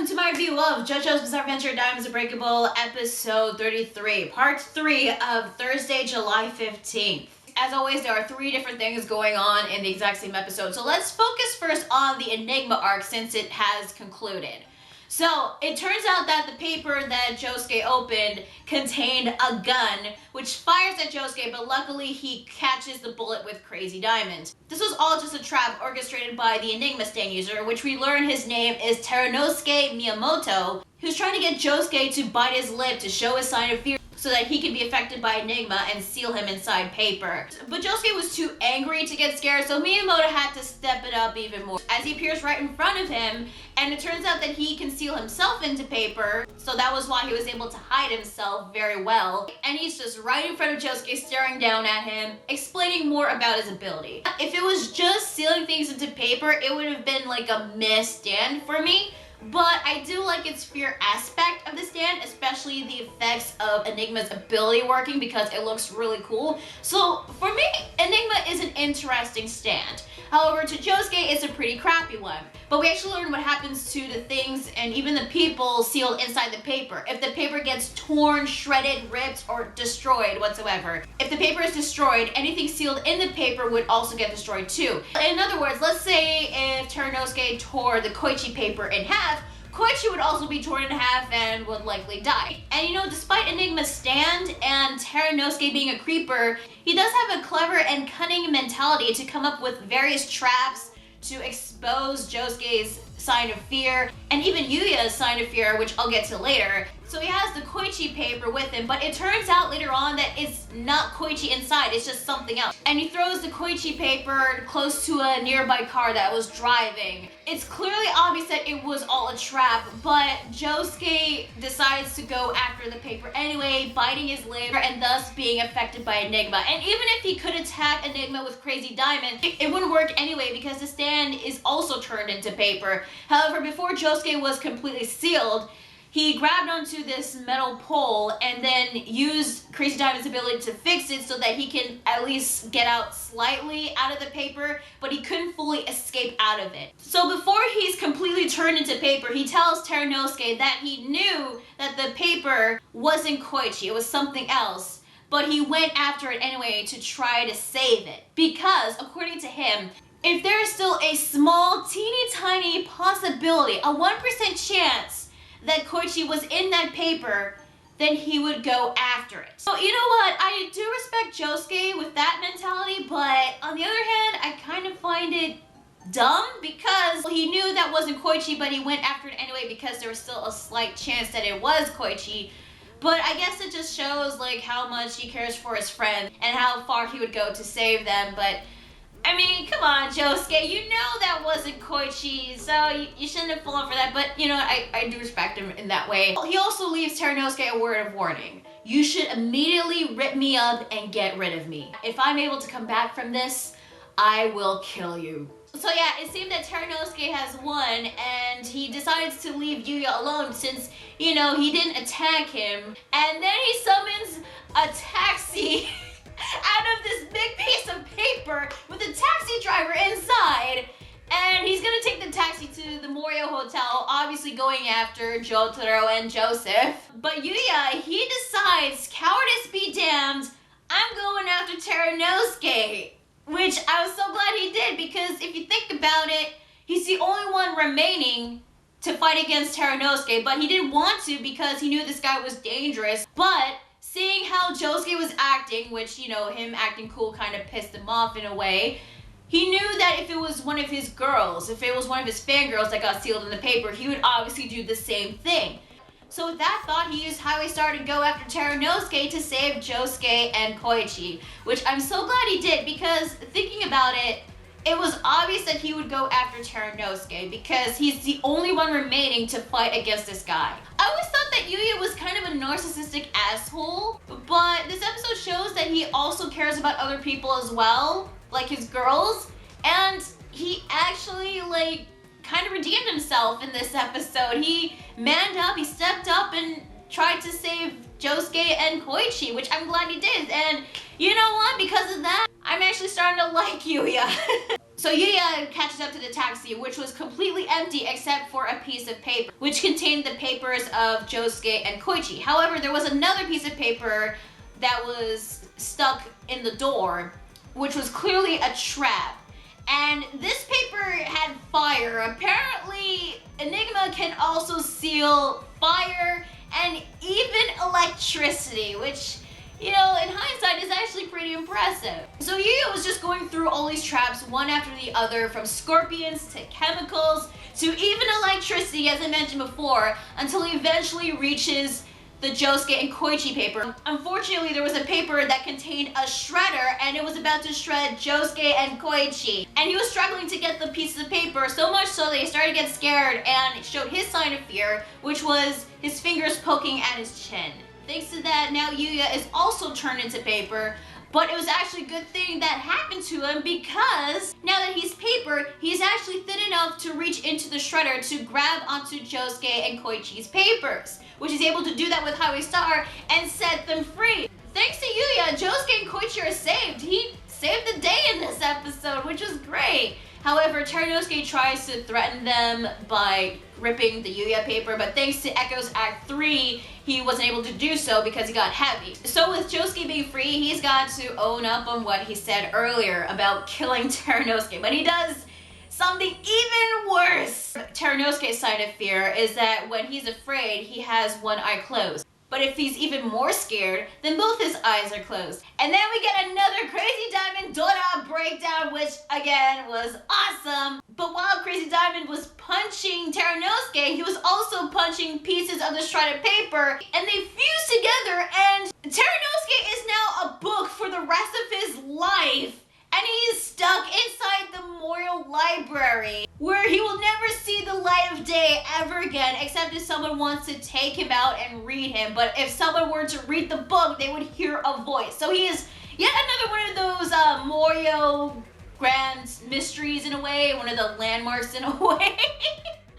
welcome to my review of JoJo's Bizarre Adventure Diamonds Unbreakable episode 33, part 3 of Thursday, July 15th. As always, there are 3 different things going on in the exact same episode, so let's focus first on the Enigma arc since it has concluded. So, it turns out that the paper that Josuke opened contained a gun, which fires at Josuke, but luckily he catches the bullet with Crazy Diamond. This was all just a trap orchestrated by the Enigma Stand user, which we learn his name is Terenosuke Miyamoto, who's trying to get Josuke to bite his lip to show a sign of fear so that he can be affected by Enigma and seal him inside paper. But Josuke was too angry to get scared, so Miyamoto had to step it up even more. As he appears right in front of him, and it turns out that he can seal himself into paper, so that was why he was able to hide himself very well. And he's just right in front of Josuke, staring down at him, explaining more about his ability. If it was just sealing things into paper, it would have been like a meh stand for me. But I do like its fear aspect of the stand, especially the effects of Enigma's ability working because it looks really cool. So for me, Enigma is an interesting stand. However, to Josuke, it's a pretty crappy one. But we actually learn what happens to the things and even the people sealed inside the paper. If the paper gets torn, shredded, ripped, or destroyed whatsoever. If the paper is destroyed, anything sealed in the paper would also get destroyed too. In other words, let's say if Terunosuke tore the Koichi paper in half, Koichi would also be torn in half and would likely die. And you know, despite Enigma's stand and Terenosuke being a creeper, he does have a clever and cunning mentality to come up with various traps to expose Josuke's sign of fear, and even Yuuya's sign of fear, which I'll get to later. So he has the Koichi paper with him, but it turns out later on that it's not Koichi inside, it's just something else. And he throws the Koichi paper close to a nearby car that was driving. It's clearly obvious that it was all a trap, but Josuke decides to go after the paper anyway, biting his lip and thus being affected by Enigma. And even if he could attack Enigma with Crazy Diamond, it wouldn't work anyway because the stand is also turned into paper. However, before Josuke was completely sealed, he grabbed onto this metal pole and then used Crazy Diamond's ability to fix it so that he can at least get out slightly out of the paper, but he couldn't fully escape out of it. So before he's completely turned into paper, he tells Terunosuke that he knew that the paper wasn't Koichi, it was something else, but he went after it anyway to try to save it. Because, according to him, if there is still a small, teeny tiny possibility, a 1% chance that Koichi was in that paper, then he would go after it. So you know what, I do respect Josuke with that mentality, but on the other hand, I kind of find it dumb because he knew that wasn't Koichi, but he went after it anyway because there was still a slight chance that it was Koichi. But I guess it just shows like how much he cares for his friend and how far he would go to save them. But I mean, come on, Josuke, you know that wasn't Koichi, so you shouldn't have fallen for that, but you know, I do respect him in that way. He also leaves Terunosuke a word of warning. You should immediately rip me up and get rid of me. If I'm able to come back from this, I will kill you. So yeah, it seemed that Terenosuke has won, and he decides to leave Yuuya alone since, you know, he didn't attack him. And then he summons a taxi out of this big piece of paper with a taxi driver inside, and he's gonna take the taxi to the Morio Hotel, obviously going after Jotaro and Joseph. But Yuuya, he decides, cowardice be damned, I'm going after Terenosuke, which I was so glad he did because if you think about it, he's the only one remaining to fight against Terenosuke, but he didn't want to because he knew this guy was dangerous. But seeing how Josuke was acting, which, you know, him acting cool kind of pissed him off in a way, he knew that if it was one of his girls, if it was one of his fangirls that got sealed in the paper, he would obviously do the same thing. So with that thought, he used Highway Star to go after Terenosuke to save Josuke and Koichi, which I'm so glad he did because thinking about it, it was obvious that he would go after Terenosuke because he's the only one remaining to fight against this guy. I always thought that Yuuya was kind of a narcissistic asshole, but this episode shows that he also cares about other people as well, like his girls, and he actually like kind of redeemed himself in this episode. He manned up, he stepped up and tried to save Josuke and Koichi, which I'm glad he did. And you know what? Because of that, I'm actually starting to like Yuuya. So Yuuya catches up to the taxi, which was completely empty except for a piece of paper, which contained the papers of Josuke and Koichi. However, there was another piece of paper that was stuck in the door, which was clearly a trap. And this paper had fire. Apparently, Enigma can also seal fire and even electricity, which, you know, in hindsight is actually pretty impressive. So Yuuya was just going through all these traps one after the other, from scorpions to chemicals to even electricity, as I mentioned before, until he eventually reaches the Josuke and Koichi paper. Unfortunately, there was a paper that contained a shredder, and it was about to shred Josuke and Koichi. And he was struggling to get the pieces of paper, so much so that he started to get scared and showed his sign of fear, which was his fingers poking at his chin. Thanks to that, now Yuuya is also turned into paper, but it was actually a good thing that happened to him, because now that he's paper, he's actually thin enough to reach into the shredder to grab onto Josuke and Koichi's papers, which he's able to do that with Highway Star and set them free. Thanks to Yuuya, Josuke and Koichi are saved. He saved the day in this episode, which was great. However, Terunosuke tries to threaten them by ripping the Yuuya paper, but thanks to Echo's Act 3, he wasn't able to do so because he got heavy. So with Josuke being free, he's got to own up on what he said earlier about killing Terenosuke, but he does something even worse. Terenosuke's sign of fear is that when he's afraid, he has one eye closed. But if he's even more scared, then both his eyes are closed. And then we get another Crazy Diamond Dora breakdown, which again was awesome. But while Crazy Diamond was punching Terenosuke, he was also punching pieces of the shredded paper, and they fused together, and Terenosuke is now a book for the rest of his life. And he's stuck inside the Memorial Library, where he will never see the light of day ever again, except if someone wants to take him out and read him. But if someone were to read the book, they would hear a voice. So he is yet another one of those Memorial Grand Mysteries in a way, one of the landmarks in a way.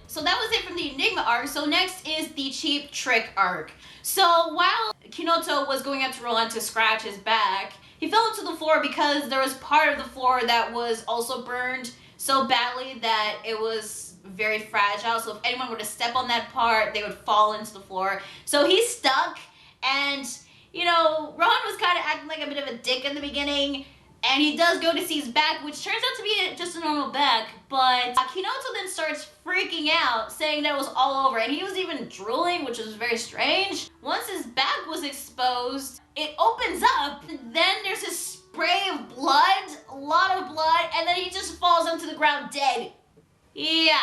So that was it from the Enigma arc. So next is the Cheap Trick arc. So while Kinoto was going up to Rohan to scratch his back, he fell into the floor because there was part of the floor that was also burned so badly that it was very fragile. So if anyone were to step on that part, they would fall into the floor. So he's stuck, and, you know, Rohan was kind of acting like a bit of a dick in the beginning, and he does go to see his back, which turns out to be just a normal back, but Kinoto then starts freaking out, saying that it was all over, and he was even drooling, which was very strange. Once his back was exposed, it opens up, and then there's a spray of blood, a lot of blood, and then he just falls onto the ground dead. Yeah.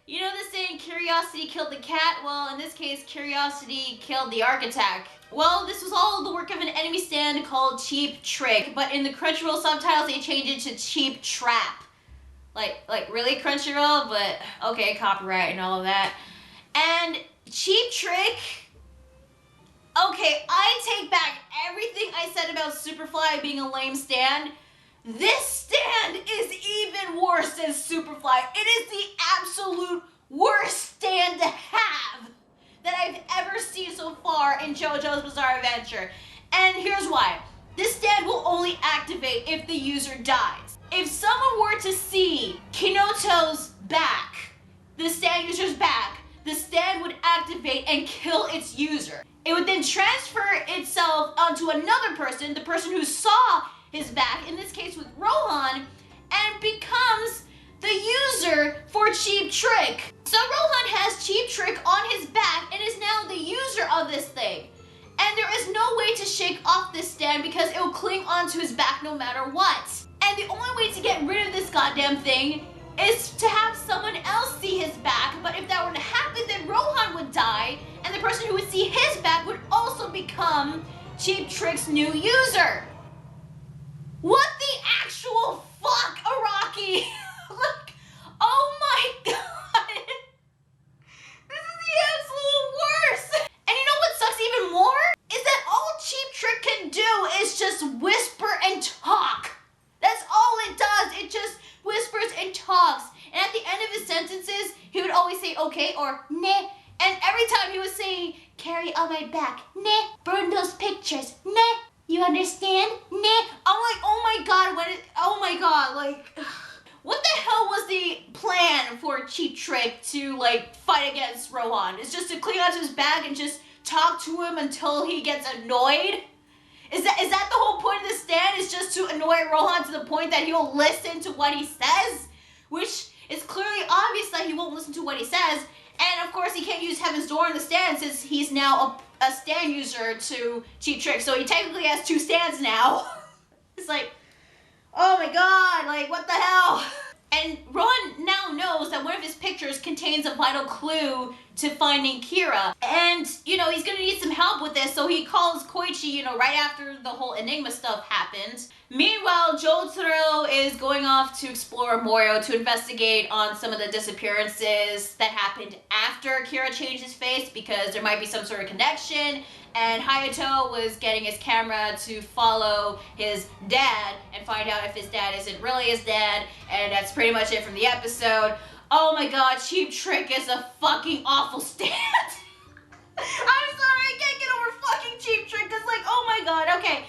You know the saying, curiosity killed the cat? Well, in this case, curiosity killed the architect. Well, this was all the work of an Enemy Stand called Cheap Trick, but in the Crunchyroll subtitles, they changed it to Cheap Trap. Like really Crunchyroll, but okay, copyright and all of that. And Cheap Trick, okay, I take back everything I said about Superfly being a lame stand. This stand is even worse than Superfly. It is the absolute worst stand to have that I've ever seen so far in JoJo's Bizarre Adventure. And here's why. This stand will only activate if the user dies. If someone were to see Kinoto's back, the stand user's back, the stand would activate and kill its user. It would then transfer itself onto another person, the person who saw his back, in this case with Rohan, and becomes the user for Cheap Trick. So Rohan has Cheap Trick on his back and is now the user of this thing. And there is no way to shake off this stand because it will cling onto his back no matter what. And the only way to get rid of this goddamn thing is to have someone else see his back, but if that were to happen, then Rohan would die, and the person who would see his back would also become Cheap Trick's new user. What the actual fuck, Araki? Like, oh my god. This is the absolute worst. And you know what sucks even more? Is that all Cheap Trick can do is just whisper and talk. That's all it does. It just whispers and talks. And at the end of his sentences, he would always say okay or meh. And every time he was saying, carry on my back, meh, burn those pictures, meh. You understand? Nah. I'm like, oh my god, oh my god, like, what the him until he gets annoyed? Is that the whole point of the stand? Is just to annoy Rohan to the point that he'll listen to what he says? Which is clearly obvious that he won't listen to what he says. And of course he can't use Heaven's Door in the stand since he's now a stand user to Cheap Trick. So he technically has 2 stands now. It's like, oh my god, like what the hell? And Rohan now knows that one of his pictures contains a vital clue to finding Kira. And, you know, he's gonna need some help with this, so he calls Koichi, you know, right after the whole Enigma stuff happens. Meanwhile, Jotaro is going off to explore Morio to investigate on some of the disappearances that happened after Kira changed his face, because there might be some sort of connection. And Hayato was getting his camera to follow his dad and find out if his dad isn't really his dad. And that's pretty much it from the episode. Oh my god, Cheap Trick is a fucking awful stand. I'm sorry, I can't get over fucking Cheap Trick. It's like, oh my god, okay.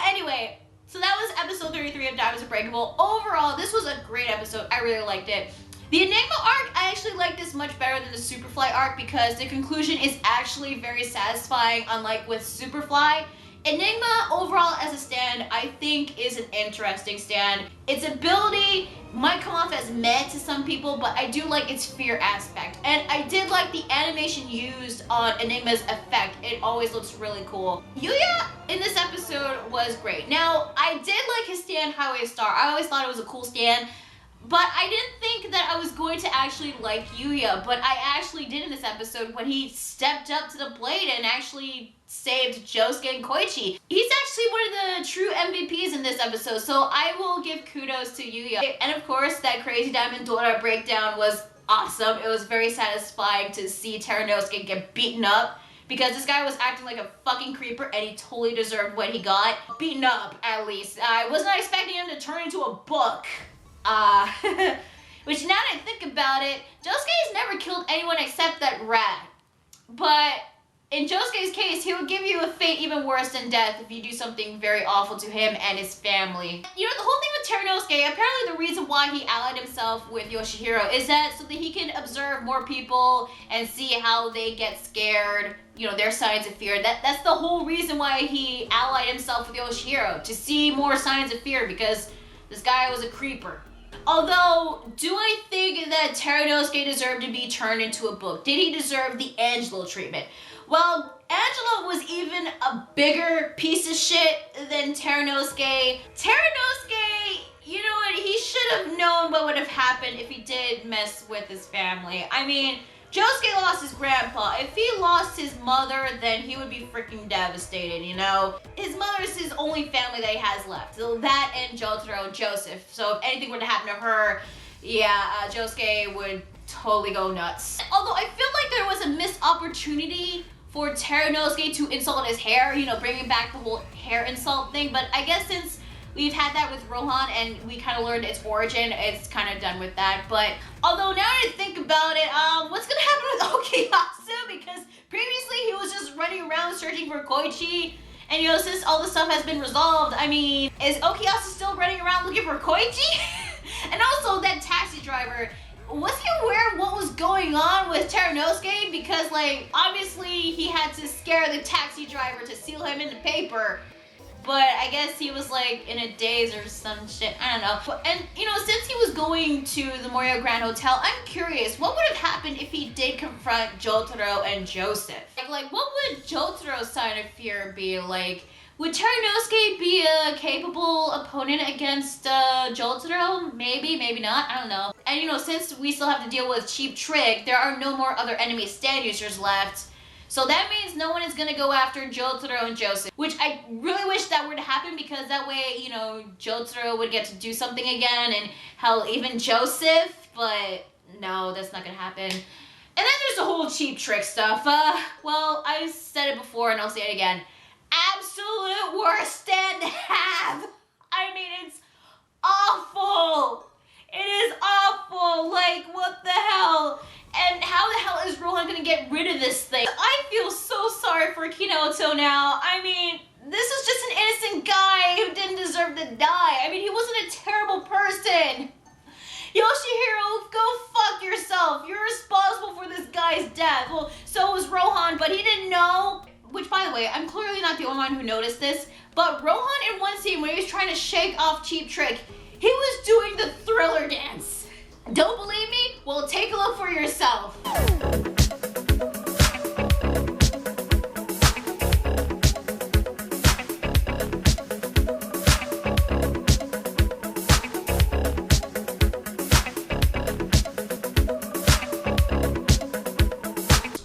Anyway, so that was episode 33 of Diamonds Unbreakable. Overall, this was a great episode. I really liked it. The Enigma arc, I actually like this much better than the Superfly arc because the conclusion is actually very satisfying, unlike with Superfly. Enigma, overall as a stand, I think is an interesting stand. Its ability might come off as meh to some people, but I do like its fear aspect. And I did like the animation used on Enigma's effect. It always looks really cool. Yuuya in this episode was great. Now, I did like his stand Highway Star. I always thought it was a cool stand. But I didn't think that I was going to actually like Yuuya, but I actually did in this episode when he stepped up to the plate and actually saved Josuke and Koichi. He's actually one of the true MVPs in this episode, so I will give kudos to Yuuya. And of course, that Crazy Diamond Dora breakdown was awesome. It was very satisfying to see Terunosuke get beaten up, because this guy was acting like a fucking creeper and he totally deserved what he got. Beaten up, at least. I was not expecting him to turn into a book. Which now that I think about it, Josuke's never killed anyone except that rat. But in Josuke's case, he would give you a fate even worse than death if you do something very awful to him and his family. You know, the whole thing with Terunosuke, apparently the reason why he allied himself with Yoshihiro is that so that he can observe more people and see how they get scared, you know, their signs of fear. That's the whole reason why he allied himself with Yoshihiro, to see more signs of fear, because this guy was a creeper. Although, do I think that Terenosuke deserved to be turned into a book? Did he deserve the Angelo treatment? Well, Angelo was even a bigger piece of shit than Terenosuke. Terenosuke, you know what, he should have known what would have happened if he did mess with his family. I mean, Josuke lost his grandpa. If he lost his mother, then he would be freaking devastated, you know? His mother is his only family that he has left. So that and Jotaro and Joseph. So if anything were to happen to her, yeah, Josuke would totally go nuts. Although I feel like there was a missed opportunity for Terunosuke to insult his hair, you know, bringing back the whole hair insult thing. But I guess since we've had that with Rohan and we kind of learned its origin, it's kind of done with that. But although now that I think about it, what's gonna happen with Okuyasu? Because previously he was just running around searching for Koichi. And you know, since all this stuff has been resolved, I mean, is Okuyasu still running around looking for Koichi? And also that taxi driver, was he aware of what was going on with Terenosuke? Because like, obviously he had to scare the taxi driver to seal him in the paper. But I guess he was like in a daze or some shit, I don't know. And you know, since he was going to the Morio Grand Hotel, I'm curious, what would have happened if he did confront Jotaro and Joseph? Like what would Jotaro's sign of fear be? Like, would Terenosuke be a capable opponent against Jotaro? Maybe, maybe not, I don't know. And you know, since we still have to deal with Cheap Trick, there are no more other enemy stand users left. So that means no one is gonna go after Jotaro and Joseph, which I really wish that were to happen, because that way, you know, Jotaro would get to do something again, and hell, even Joseph, but no, that's not gonna happen. And then there's the whole Cheap Trick stuff. Well, I said it before and I'll say it again. Absolute worst stand to have. I mean, it's awful. It is awful. Like, what the hell? And how the hell is Rohan gonna get rid of this thing? I feel so sorry for Kinoto now. I mean, this is just an innocent guy who didn't deserve to die. I mean, he wasn't a terrible person. Yoshihiro, go fuck yourself. You're responsible for this guy's death. Well, so was Rohan, but he didn't know. Which, by the way, I'm clearly not the only one who noticed this, but Rohan in one scene when he was trying to shake off Cheap Trick, he was doing the Thriller dance. Don't believe me? Well, take a look for yourself.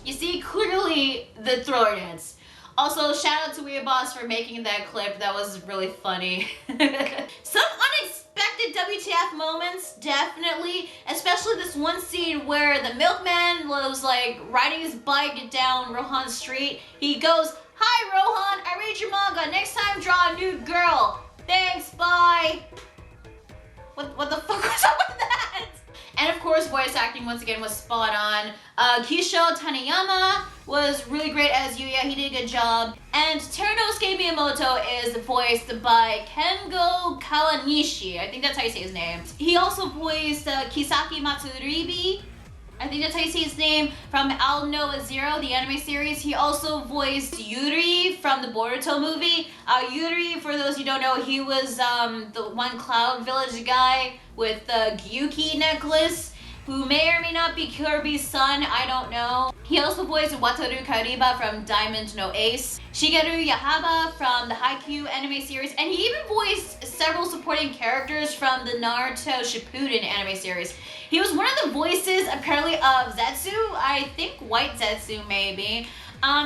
You see, clearly the Thriller dance. Also, shout out to Yuuya Boss for making that clip. That was really funny. Some unexpected WTF moments, definitely. Especially this one scene where the milkman was like riding his bike down Rohan's street. He goes, "Hi Rohan, I read your manga. Next time draw a nude girl. Thanks, bye." What the fuck was up with that? And of course, voice acting once again was spot on. Kisho Taniyama was really great as Yuuya, he did a good job. And Terunosuke Miyamoto is voiced by Kengo Kawanishi, I think that's how you say his name. He also voiced Kisaki Matsuribi, I think that's how you say his name, from I'll Know a Zero, the anime series. He also voiced Yuri from the Boruto movie. Yuri, for those you don't know, he was the one Cloud Village guy with the Gyuki necklace, who may or may not be Kirby's son, I don't know. He also voiced Wataru Kariba from Diamond no Ace, Shigeru Yahaba from the Haikyuu anime series, and he even voiced several supporting characters from the Naruto Shippuden anime series. He was one of the voices, apparently, of Zetsu, I think White Zetsu maybe.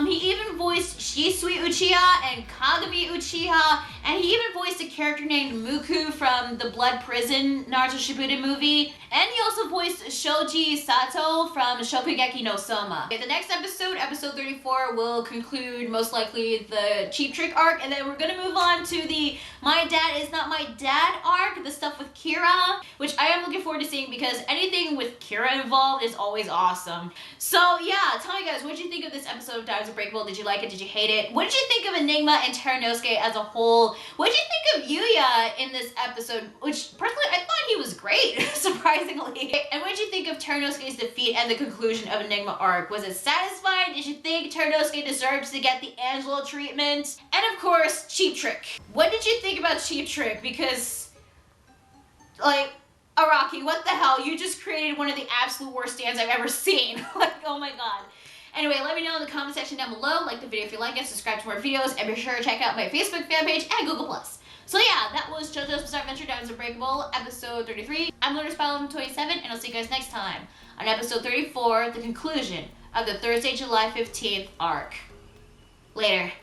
He even voiced Shisui Uchiha and Kagami Uchiha, and he even voiced a character named Muku from the Blood Prison Naruto Shippuden movie, and he also voiced Shoji Sato from Shokugeki no Soma. Okay, the next episode, episode 34, will conclude most likely the Cheap Trick arc, and then we're gonna move on to the My Dad Is Not My Dad arc, the stuff with Kira, which I am looking forward to seeing because anything with Kira involved is always awesome. So yeah, tell me guys, what did you think of this episode of Unbreakable? Did you like it? Did you hate it? What did you think of Enigma and Terenosuke as a whole? What did you think of Yuuya in this episode? Which, personally, I thought he was great, surprisingly. And what did you think of Terenosuke's defeat and the conclusion of Enigma arc? Was it satisfying? Did you think Terenosuke deserves to get the Angelo treatment? And of course, Cheap Trick. What did you think about Cheap Trick? Because, like, Araki, what the hell? You just created one of the absolute worst stands I've ever seen. Like, oh my god. Anyway, let me know in the comment section down below. Like the video if you like it, subscribe to more videos, and be sure to check out my Facebook fan page and Google+. So yeah, that was JoJo's Bizarre Adventure Unbreakable, episode 33. I'm Lotus Spell 27, and I'll see you guys next time on episode 34, the conclusion of the Thursday, July 15th arc. Later.